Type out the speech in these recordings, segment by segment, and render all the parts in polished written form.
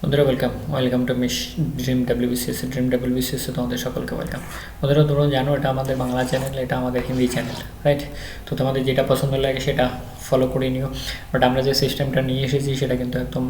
বন্ধুরা welcome to miss dream WBCS তোমাদের সকলকে ওয়েলকাম। বন্ধুরা তোমরা জানো এটা আমাদের বাংলা চ্যানেল, এটা আমাদের হিন্দি চ্যানেল, রাইট? তো তোমাদের যেটা পছন্দ লাগে সেটা ফলো করে নিও। বাট আমরা যে সিস্টেমটা নিয়ে এসেছি সেটা কিন্তু একদম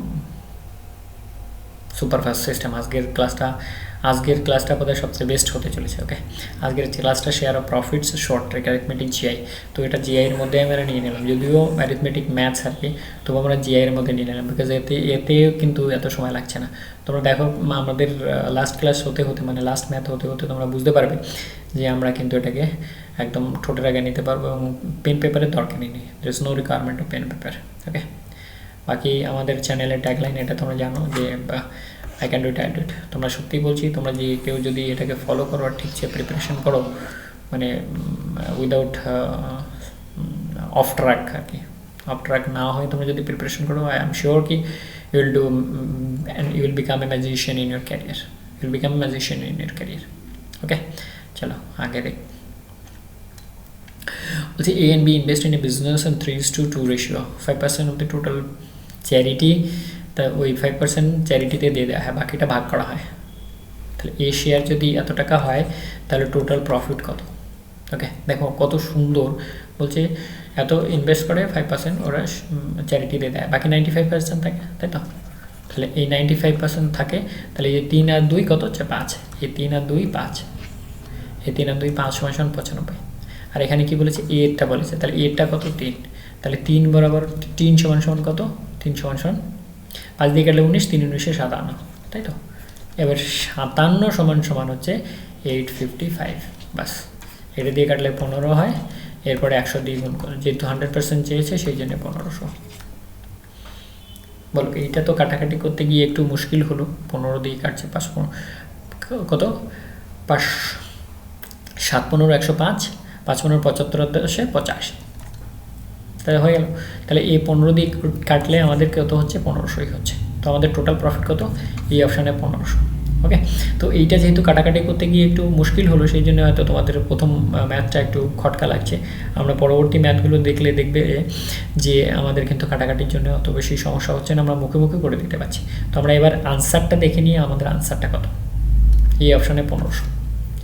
সুপার ফাস্ট সিস্টেম। আজকের ক্লাসটা বোধহয় সবচেয়ে বেস্ট হতে চলেছে। ওকে, আজকের ক্লাসটা share of profits short trick arithmetic GI. তো এটা জিআইয়ের মধ্যে আমরা নিয়ে নিলাম, যদিও অ্যারিথমেটিক ম্যাথস আর কি, তবু আমরা জিআইয়ের মধ্যে নিয়ে নিলাম বিকজ এতেও কিন্তু এত সময় লাগছে না। তোমরা দেখো আমাদের লাস্ট ক্লাস হতে মানে লাস্ট ম্যাথ হতে তোমরা বুঝতে পারবে যে আমরা কিন্তু এটাকে একদম ঠোঁটের আগে নিতে পারবো এবং পেন পেপারের দরকার নেই, there is no requirement of pen paper. Okay, বাকি আমাদের চ্যানেলের ট্যাগলাইন এটা তোমরা জানো যে আই ক্যান ডু ইট। তোমরা সত্যিই বলছি, তোমরা যে কেউ যদি এটাকে ফলো করো আর ঠিকছে প্রিপারেশন করো, মানে উইদাউট অফ ট্র্যাক আর কি, অফ ট্র্যাক না হয় তোমরা যদি প্রিপারেশন করো, আই এম শিওর কি you will do and you will become a magician in your career. Okay, চলো আগে দেখ। বলছি A and B invest in a business and 3:2 ratio, 5% of the total charity, তা ওই 5% চ্যারিটিতে দিয়ে দেওয়া হয়, বাকিটা ভাগ করা হয়। তাহলে এ শেয়ার যদি এত টাকা হয় তাহলে টোটাল প্রফিট কত? ওকে, দেখো কত সুন্দর বলছে, এত ইনভেস্ট করে 5% ওরা চ্যারিটিতে দেয়, বাকি 95% থাকে, তাই তো? তাহলে এই 95% থাকে, তাহলে এই 3 আর 2 কত হচ্ছে? 5। এই 3 আর 2 5, এই 3 আর 2 5 = 95। আর এখানে কি বলেছে? এরটা বলেছে, তাহলে এরটা কত? 3। তাহলে 3 বরাবর 3 = কত? 3 = 5 দিয়ে কাটলে 19, 3 19 57, তাই তো? এবার 57 = হচ্ছে 855। বাস, এটা দিয়ে কাটলে 15 হয়, এরপরে 100 দিয়ে গুণ করে, যেহেতু 100% চেয়েছে সেই জন্য 1500। বলো, এইটা তো কাটাকাটি করতে গিয়ে একটু মুশকিল হলো, 15 দিয়ে কাটছে, 5 কত? 5 7 15 105, 5 15 75 85, তাহলে হয়ে গেল। তাহলে এই 15 দিয়ে কাটলে আমাদের কত হচ্ছে? 1500 হচ্ছে। তো আমাদের টোটাল প্রফিট কত? এই অপশানে 1500। ওকে, তো এইটা যেহেতু কাটাকাটি করতে গিয়ে একটু মুশকিল হলো, সেই জন্য হয়তো তোমাদের প্রথম ম্যাথটা একটু খটকা লাগছে। আমরা পরবর্তী ম্যাথগুলো দেখবে যে আমাদের কিন্তু কাটাকাটির জন্য অত বেশি সমস্যা হচ্ছে না, আমরা মুখে মুখে করে দিতে পারছি। তো আমরা এবার আনসারটা দেখে নিয়ে আমাদের আনসারটা কত। এই অপশানে 1500,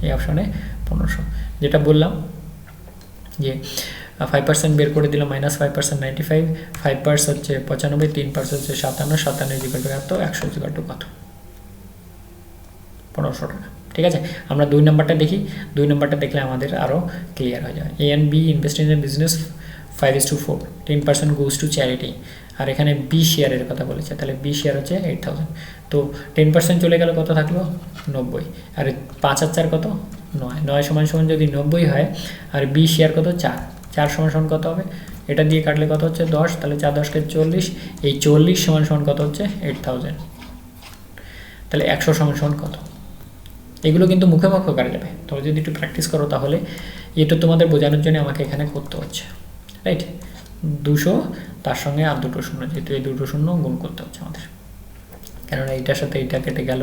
এই অপশানে 1500, যেটা বললাম যে 5% বের করে দিলাম, -5% 95, 5% হচ্ছে 95, 3% হচ্ছে 57, 57 এত, 100 কত? 1500 টাকা। ঠিক আছে, আমরা 2 নম্বরটা দেখি। 2 নম্বরটা দেখলে আমাদের আরও ক্লিয়ার হয়ে যায়। A and B invest in a business 5:4, 10% goes to charity. আর এখানে বি শেয়ারের কথা বলেছে, তাহলে বি শেয়ার হচ্ছে 8000। তো 10% চলে গেল, কত থাকলো? 90। আর 5 আর 4 কত? 9। 9 = যদি 90 হয়, আর বি শেয়ার কত? 4। 4 = কত হবে? এটা দিয়ে কাটলে কত হচ্ছে? 10। তাহলে 4 10 40, এই 40 = কত হচ্ছে? 8000। তাহলে 100 = কত? এগুলো কিন্তু মুখে মুখে করা যাবে, তোমরা যদি একটু প্র্যাকটিস করো তাহলে। এটা তোমাদের বোঝানোর জন্য আমাকে এখানে করতে হচ্ছে, রাইট? 200, তার সঙ্গে আর 2 শূন্য, যেহেতু এই 2 শূন্য গুণ করতে হচ্ছে আমাদের, কেননা এইটার সাথে এইটা কেটে গেল,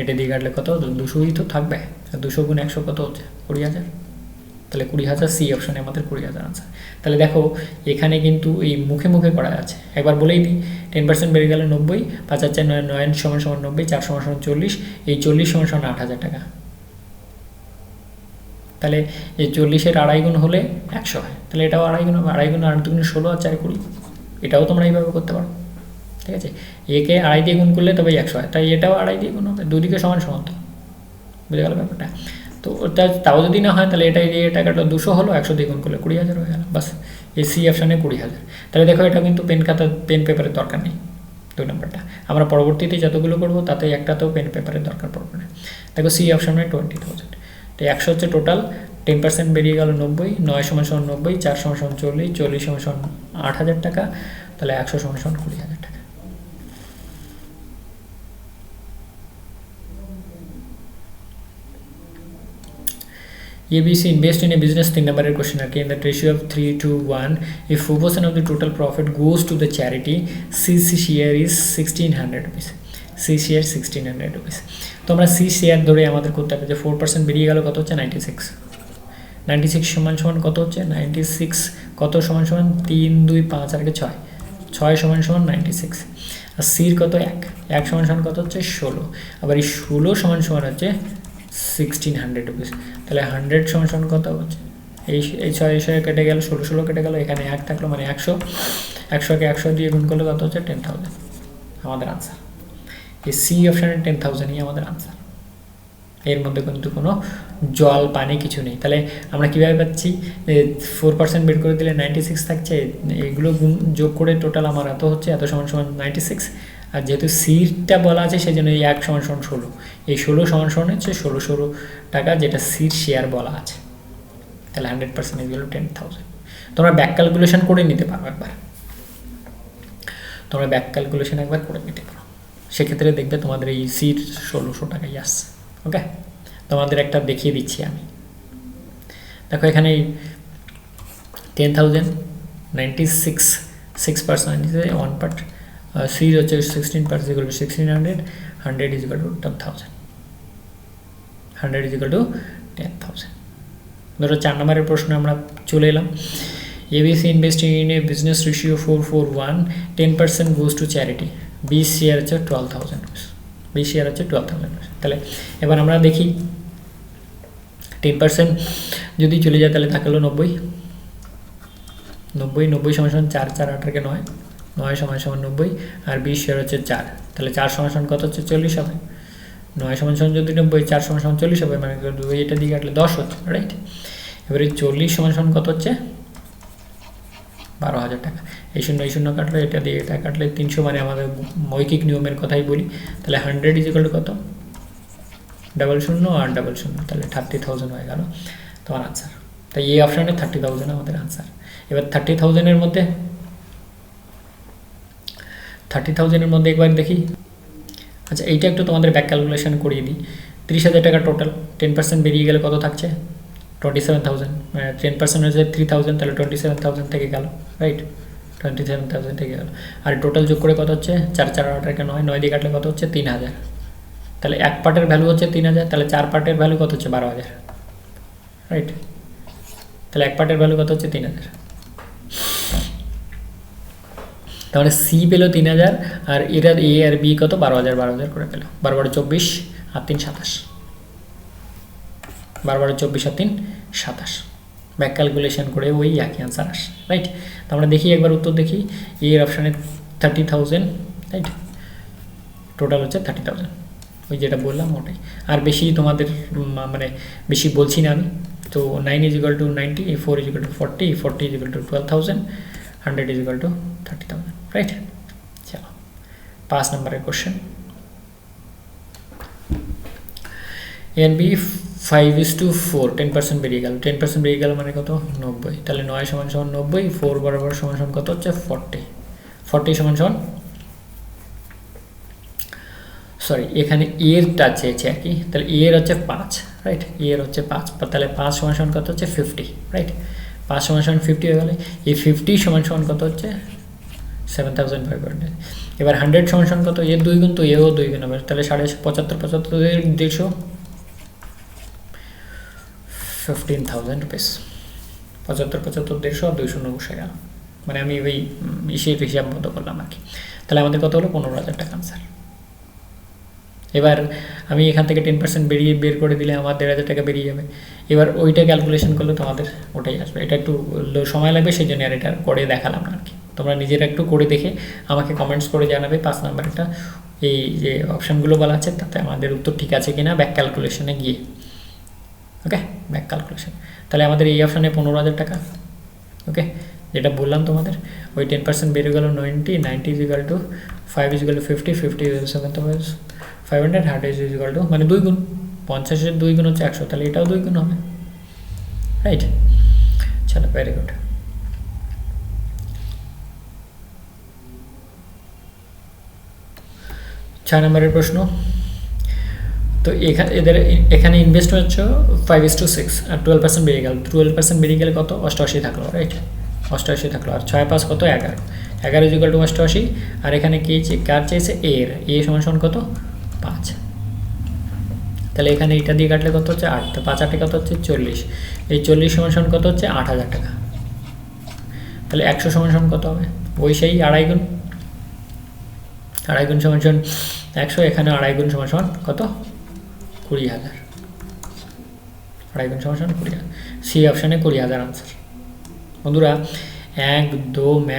এটা দিয়ে কাটলে কত? 200ই তো থাকবে। 200 × 100 কত হচ্ছে? 20000। তাহলে 20000, সি অপশানে আমাদের 20000 আনসার। তাহলে দেখো এখানে কিন্তু এই মুখে মুখে করা যাচ্ছে। একবার বলেই দিই, 10% বেড়ে গেলে 90, 5 আর 4 9, 9 = 90, 4 = 40, এই 40 = 8000 টাকা। তাহলে এই 40-এর আড়াই গুণ হলে 100 হয়, তাহলে এটাও আড়াই গুণ হবে। আড়াই গুণ 8 × 16 আর 4 20, এটাও তোমরা এইভাবে করতে পারো। ঠিক আছে, একে আড়াই দিয়ে গুণ করলে তবে 100 হয়, তাই এটাও আড়াই দিয়ে গুণ হবে, দুদিকে সমান সমান। তো বুঝে গেল ব্যাপারটা? তো ওটা তাও যদি না হয়, তাহলে এটাই দিয়ে টাকাটা 200 হলো, 100 দিয়ে গুণ করলে 20000 হয়ে গেল। বাস, এই সি অপশানে 20000। তাহলে দেখো এটা কিন্তু পেন পেপারের দরকার নেই, 2 নম্বরটা। আমরা পরবর্তীতে যতগুলো করবো তাতে একটাতেও পেন পেপারের দরকার পড়বে না। দেখো সি অপশানে 20000। তো 100 হচ্ছে টোটাল, 10% বেরিয়ে গেল 90, 9 = 90, 4 = 40, 40 = 8000 টাকা, তাহলে 100 = 20000 টাকা। ABC invest in a business, 3 নম্বরের কোশ্চেন আর কি, in the ratio of 3:1, if 4% of the total profit goes to the charity, C share is 1600 rupees, C share 1600 rupees। তো আমরা C শেয়ার ধরে আমাদের করতে হবে যে 4% বেরিয়ে গেল, কত হচ্ছে? 96। 96 = কত হচ্ছে? 96 কত = 3 2 5 আর 6, 6 = 96। আর সির কত 1, 1 সমান সমান কত হচ্ছে 16, আবার এই 16 সমান সমান হচ্ছে 1600 রুপিস। তাহলে 100 সমান সমান কত হচ্ছে, এই 6 কেটে গেল, 16 কেটে গেল, এখানে 1 থাকলো, মানে 100, 100কে 100 দিয়ে গুণ করলে কত হচ্ছে 10,000, আমাদের আনসার। এই সি অপশানের 10,000ই আমাদের আনসার, এর মধ্যে কিন্তু কোনো জল পানি কিছু নেই। তাহলে আমরা কীভাবে পাচ্ছি, 4% বের করে দিলে 96 থাকছে, এগুলো যোগ করে টোটাল আমার এত হচ্ছে, এত সমান সমান 96, আর যেহেতু সিরটা বলা আছে সেই জন্য এই 1 সমান সমান 16, এই 16 সমান সমান হচ্ছে 1600 টাকা, যেটা সির শেয়ার বলা আছে। তাহলে 100% এগুলো 10,000। তোমরা ব্যাক ক্যালকুলেশন করে নিতে পারো একবার, তোমরা ব্যাক ক্যালকুলেশন একবার করে নিতে পারো, সেক্ষেত্রে দেখবে তোমাদের এই সির 1600 টাকাই আসছে। ওকে, তোমাদের একটা দেখিয়ে দিচ্ছি আমি। দেখো এখানে 10,000, 96, 6% is 1 part, সি হচ্ছে 16% equal to 1600, 100 is equal to 10,000, 100 is equal to 10,000। ধরো 4 নম্বরের প্রশ্নে আমরা চলে এলাম। ABC investing in a business ratio 4:1, 10% goes to charity, B share হচ্ছে 12,000 rupees, B শেয়ার হচ্ছে 12,000 rupees। তাহলে এবার আমরা দেখি 10% যদি চলে যায় তাহলে থাকলো 90, 90 সমান সমান 4, 4 8 9, 9 সমান সমান 90, আর 20 শেয়ার হচ্ছে 4, তাহলে 4 সমান সমান কত হচ্ছে 40 হবে, 9 সমান সমান যদি 90, 4 সমান সমান 40 হবে, মানে এটা দিয়ে কাটলে 10 হচ্ছে, রাইট। এবারে 40 সমান সমান কত হচ্ছে 12,000 টাকা, এই শূন্য কাটলে, এটা দিয়ে এটা কাটলে 300, মানে আমাদের মৌখিক নিয়মের কথাই বলি। তাহলে 100 ইজ ইকুয়াল টু কত, 00 আর 00, তাহলে 30,000 হয়ে গেল তোমার আনসার। তাই এই অপশানে 30,000 আমাদের আনসার। এবার 30,000-এর মধ্যে, 30,000-এর মধ্যে একবার দেখি। আচ্ছা, এইটা একটু তোমাদের ব্যাক ক্যালকুলেশন করিয়ে দিই। 30,000 টাকা টোটাল, 10% বেরিয়ে গেলে কত থাকছে 27,000, 10% হচ্ছে 3,000, তাহলে 27,000 থেকে গেল, রাইট, 27,000 থেকে গেল। আর টোটাল যোগ করে কত হচ্ছে 4, 4 8 9, 9 দিয়ে কাটলে কত হচ্ছে 3,000, তাহলে 1 পার্টের ভ্যালু হচ্ছে 3,000, তাহলে 4 পার্টের ভ্যালু কত হচ্ছে 12,000, রাইট। তাহলে 1 পার্টের ভ্যালু কত হচ্ছে 3,000, তাহলে সি পেলো 3,000, আর এরা এ আর বি কত 12,000, 12,000 করে পেলো, 12 12 24 আর 3 27, 12 12 24 আর 3 27, ব্যাক ক্যালকুলেশন করে ওই একই আনসার আসে, রাইট। তো আমরা দেখি একবার উত্তর দেখি, এর অপশানে 30,000, রাইট, টোটাল হচ্ছে 30,000, ওই যেটা বললাম ওটাই। আর বেশি তোমাদের মানে বেশি বলছি না আমি। তো 9 is equal to 90, 4 is equal to 40, 40 is equal to 12,000, 100 is equal to 30,000, right. চলো 5 নম্বরের কোশ্চেন। এন বি 5:4, 10% বেরিয়ে গেল, 10% বেরিয়ে গেল মানে কত 90, তাহলে 9 সমান সমান 90, 4 বরাবর সমান সমান কত হচ্ছে 40, 40 সমান সমান, সরি এখানে এরটা চেয়েছে আর কি, তাহলে এর হচ্ছে 5, রাইট, এর হচ্ছে 5, তাহলে 5 সমান সমান কত হচ্ছে 50, রাইট, 5 সমান সমান 50 হয়ে গেলে এই 50 সমান সমান কত হচ্ছে 7,500। এবার 100 সমান সমান কত, এর 2 গুণ, তো এও 2 গুণ হবে, তাহলে 75, 75 150, 15,000 রুপিস, 75, 150 আর 200 বসে গেল, মানে আমি ওই হিসাব মতো করলাম আর কি। তাহলে আমাদের কত হলো 15,000 টাকা আনসার। এবার আমি এখান থেকে 10% বের করে দিলে আমার 1,500 টাকা বেরিয়ে যাবে। এবার ওইটা ক্যালকুলেশন করলে তোমাদের ওটাই আসবে, এটা একটু সময় লাগবে, সেই জন্য আর এটা করে দেখালাম না আর কি। তোমরা নিজেরা একটু করে দেখে আমাকে কমেন্টস করে জানাবে 5 নাম্বারটা এই যে অপশানগুলো বলা আছে তাতে আমাদের উত্তর ঠিক আছে কিনা ব্যাক ক্যালকুলেশনে গিয়ে। ওকে, ব্যাক ক্যালকুলেশন, তাহলে আমাদের এই অপশানে 15,000 টাকা। ওকে, যেটা বললাম তোমাদের, ওই 10% বেড়ে গেল 90, 90 is equal to 5 is equal to 50, 50 is 7,500, 100 is equal to মানে 2 গুণ, 50-এর 2 গুণ হচ্ছে 100, তাহলে এটাও 2 গুণ হবে, রাইট। চলো, ভেরি গুড। ছয় নম্বরের প্রশ্ন। তো এখানে ইনভেস্ট হচ্ছে 5:6 আর 12% বেরিয়ে গেল, 12% বেরিয়ে গেলে কত 88 থাকলো, রাইট, 88 থাকলো, আর 6 5 কত 11, 11 ইজ ইকুয়াল টু 88, আর এখানে কি কার চেয়েছে এর, এ সমান সমান কত 5, তাহলে এখানে এটা দিয়ে কাটলে কত হচ্ছে 8, তো 5 8 কত হচ্ছে 40, এই 40 সমান সমান কত হচ্ছে 8,000 টাকা, তাহলে 100 সমান সমান কত হবে ওই সেই 2.5 গুণ, আড়াই গুণ সমান সমান 100, এখানে আড়াই গুণ সমান সমান কত 20,000, আড়াই গুণ সমান সমান 20,000, সি অপশানে 20,000 আনসার। বন্ধুরা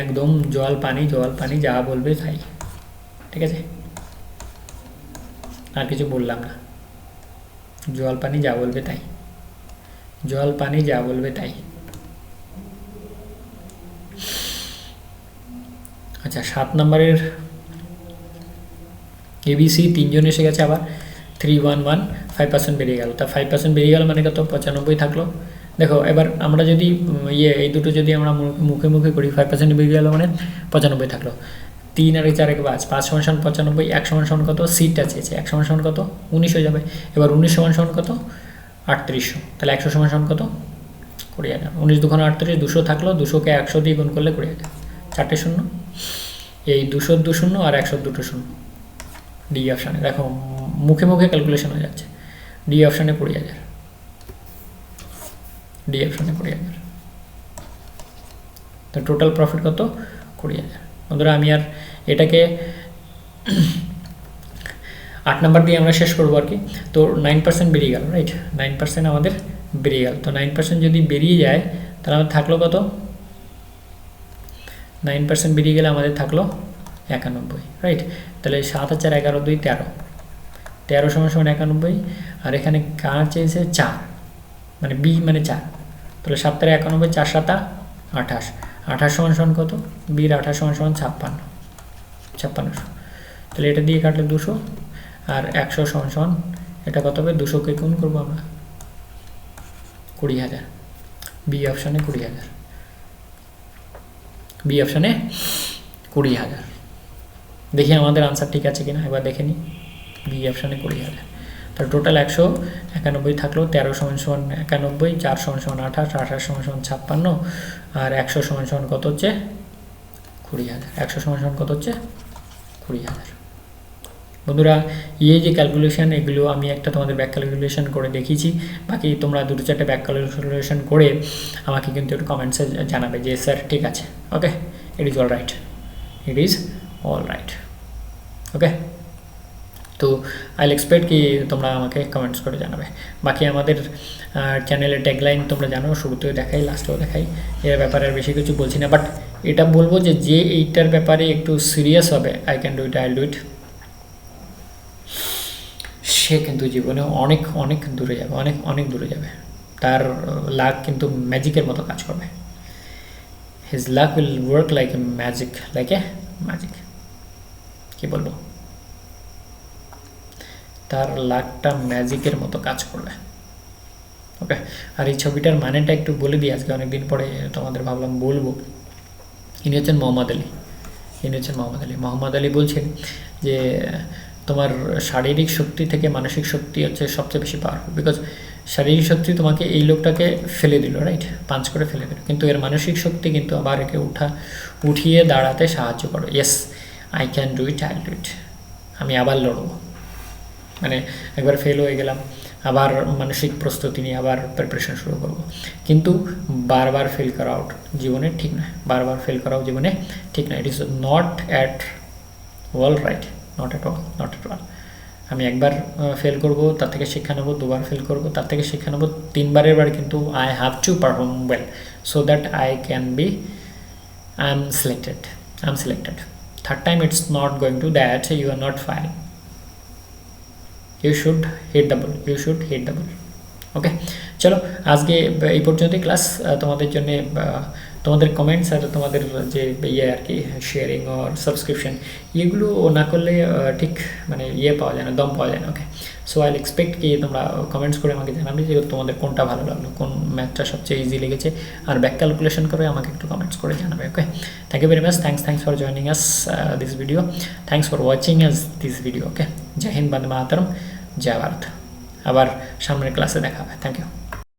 একদম জল পানি যা বলবে তাই, ঠিক আছে, আর কিছু বললাম না, জল পানি যা বলবে তাই, জল পানি যা বলবে তাই। আচ্ছা 7 নম্বরের এবিসি 3 জন এসে গেছে, আবার 311 5% বেরিয়ে গেল, তা 5% বেরিয়ে গেল মানে কত 95 থাকলো। দেখো এবার আমরা যদি এই দুটো যদি আমরা মুখে মুখে করি, 5% বেরিয়ে গেল মানে 95 থাকলো, 3 আর 4 5, 5 সমান সমান 95, 1 সমান সমান কত, সিটটা চেয়েছে 1 সমান সমান কত 19 হয়ে যাবে। এবার 19 সমান সমান কত 3800, তাহলে 100 সমান সমান কত 20,000, 19 2 38, 200 থাকলো, 200কে 100 দিয়ে গুণ করলে 20,000, 4টে শূন্য, এই 200 2 শূন্য আর 100 2টো শূন্য, ডি অপশানে। দেখো মুখে মুখে ক্যালকুলেশন হয়ে যাচ্ছে, ডি অপশানে 20,000, ডি অপশানে 20,000, তো টোটাল প্রফিট কত 20,000। বন্ধুরা আমি আর এটাকে 8 নাম্বার দিয়ে আমরা শেষ করবো আর কি। তো 9% বেরিয়ে গেল, রাইট, 9% আমাদের বেরিয়ে গেল। তো 9% যদি বেরিয়ে যায় তাহলে আমাদের থাকলো কত, 9% বেরিয়ে গেলে আমাদের থাকলো 91, রাইট। তাহলে 7 আর 4 11 2 13, 13 সমান সমান 91, আর এখানে কার চেয়েছে 4, মানে বি মানে 4, তাহলে 7 আর 91, 4 7 28, 28 সমান সমান কত, বির 28 সমান সমান 56, তাহলে এটা দিয়ে কাটলে 200, আর 100 সমান সমান এটা কত হবে, 200কে গুণ করবো আমরা 20,000, বি অপশানে 20,000, বি অপশানে 20,000। দেখি আমাদের আনসার ঠিক আছে কিনা, একবার দেখে নিই, বি অপশানে 20,000, তাহলে টোটাল 191 থাকলো, 13 সমান সমান 91, 4 সমান সমান 28, 28 সমান সমান 56, আর 100 সমান সমান কত হচ্ছে 20,000, 100 সমান সমান কত হচ্ছে 20,000। বন্ধুরা এই যে ক্যালকুলেশন, এগুলো আমি একটা তোমাদের ব্যাক ক্যালকুলেশন করে দেখিয়েছি, বাকি তোমরা 2-4টে ব্যাক ক্যালকুলেশন করে আমাকে কিন্তু একটু কমেন্টসে জানাবে যে স্যার ঠিক আছে, okay, it is all right, it is all right, okay. তো আইল এক্সপেক্ট কি তোমরা আমাকে কমেন্টস করে জানাবে। বাকি আমাদের চ্যানেলের ট্যাগলাইন তোমরা জানো, শুরুতেও দেখাই লাস্টেও দেখাই, এর ব্যাপারে আর বেশি কিছু বলছি না, বাট এটা বলবো যে এইটার ব্যাপারে একটু সিরিয়াস হবে, I can do it, I'll do it, সে কিন্তু জীবনে অনেক অনেক দূরে যাবে, অনেক অনেক দূরে যাবে, তার লাক কিন্তু ম্যাজিকের মতো কাজ করবে, his lakh will work like a magic, কি বলবো, তার লাকটা ম্যাজিকের মতো কাজ করবে, ওকে। আর এই ছবিটার মানেটা একটু বলে দিই, আজকে অনেকদিন পরে তোমাদের ভাবলাম বলবো। ইনি হচ্ছেন মোহাম্মদ আলী, মোহাম্মদ আলী বলছেন যে তোমার শারীরিক শক্তি থেকে মানসিক শক্তি হচ্ছে সবচেয়ে বেশি পাওয়ারফুল, বিকজ শারীরিক শক্তি তোমাকে এই লোকটাকে ফেলে দিল, রাইট, পাঞ্চ করে ফেলে দিল, কিন্তু এর মানসিক শক্তি কিন্তু আবার একে উঠিয়ে দাঁড়াতে সাহায্য করো। Yes, I can do it, I do it, আমি আবার লড়বো, মানে একবার ফেল হয়ে গেলাম, আবার মানসিক প্রস্তুতি নিয়ে আবার প্রিপারেশন শুরু করবো, কিন্তু বারবার ফেল করা জীবনে ঠিক নয়, বারবার ফেল করাও জীবনে ঠিক নয়, it is not at all, right, not at all. আমি একবার ফেল করবো, তার থেকে শিক্ষা নেবো, দুবার ফেল করবো, তার থেকে শিক্ষা নেবো, 3বারের বার কিন্তু I have to perform well, so that I can be, I am selected, third time it's not going to that you are not file, you should hit the ball, okay. চলো আজকে এই পর্যন্তই ক্লাস, তোমাদের জন্য তোমাদের comments আর তোমাদের যে আর কি শেয়ারিং আর সাবস্ক্রিপশন, এগুলো না করলে ঠিক মানে পাওয়া যায় না, দম পাওয়া যায় না, ওকে। সো আইল এক্সপেক্ট কি তোমরা কমেন্টস করে আমাকে জানাবে যে তোমাদের কোনটা ভালো লাগলো, কোন ম্যাথটা সবচেয়ে ইজি লেগেছে, আর ব্যাক ক্যালকুলেশন করে আমাকে একটু কমেন্টস করে জানাবে, okay. Thank you very much, thanks for joining us this video, thanks for watching us this video, okay. জয় হিন্দ, বন্দে মাতরম, জয় ভারত। আবার সামনের ক্লাসে দেখা হবে, থ্যাংক ইউ।